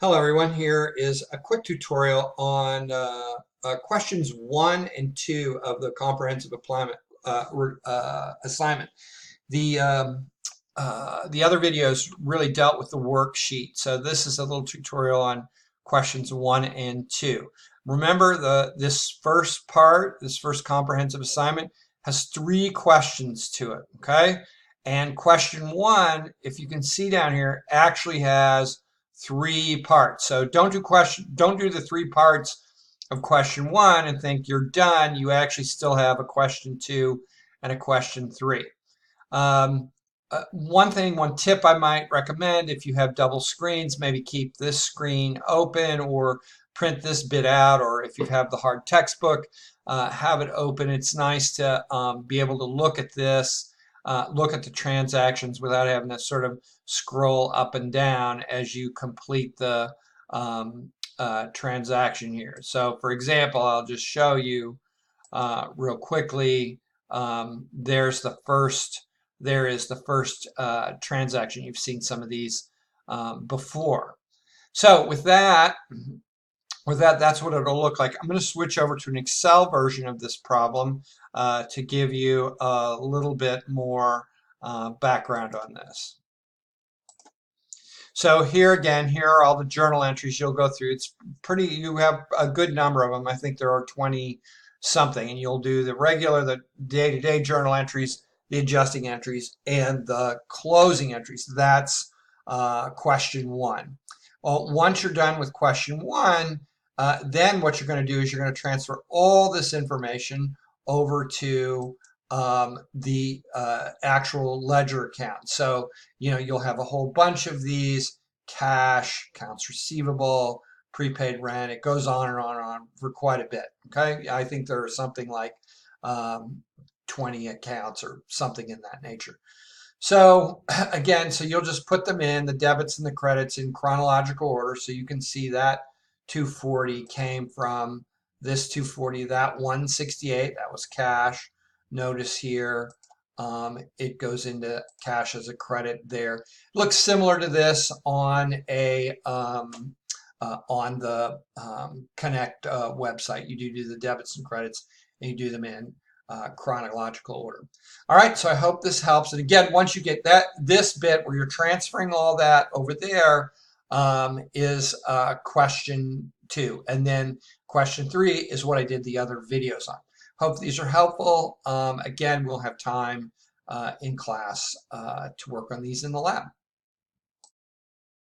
Hello everyone, here is a quick tutorial on questions 1 and 2 of the comprehensive assignment. The other videos really dealt with the worksheet, so this is a little tutorial on questions 1 and 2. Remember this first part, this first comprehensive assignment has 3 questions to it, okay? And question 1, if you can see down here, actually has 3 parts. So don't do the 3 parts of question 1 and think you're done. You actually still have a question 2 and a question 3. One tip I might recommend, if you have double screens, maybe keep this screen open or print this bit out, or if you have the hard textbook, have it open. It's nice to be able to look at this, look at the transactions without having to sort of scroll up and down as you complete the transaction here. So for example, I'll just show you real quickly. There is the first transaction. You've seen some of these before. So with that, that's what it'll look like. I'm going to switch over to an Excel version of this problem to give you a little bit more background on this. So here again, here are all the journal entries you'll go through. It's pretty, you have a good number of them. I think there are 20 something, and you'll do the regular, the day-to-day journal entries, the adjusting entries, and the closing entries. That's question 1. Well, once you're done with question 1, then what you're going to do is you're going to transfer all this information over to the actual ledger account. So, you'll have a whole bunch of these: cash, accounts receivable, prepaid rent. It goes on and on and on for quite a bit. Okay, I think there are something like 20 accounts or something in that nature. So again, so you'll just put them in, the debits and the credits, in chronological order, so you can see that 240 came from this 240, that 168, that was cash. Notice here, it goes into cash as a credit there. Looks similar to this on a on the Connect website. You do the debits and credits, and you do them in chronological order. All right, so I hope this helps. And again, once you get this bit where you're transferring all that over there, is question 2, and then question 3 is what I did the other videos on. Hope these are helpful. Again, we'll have time in class to work on these in the lab.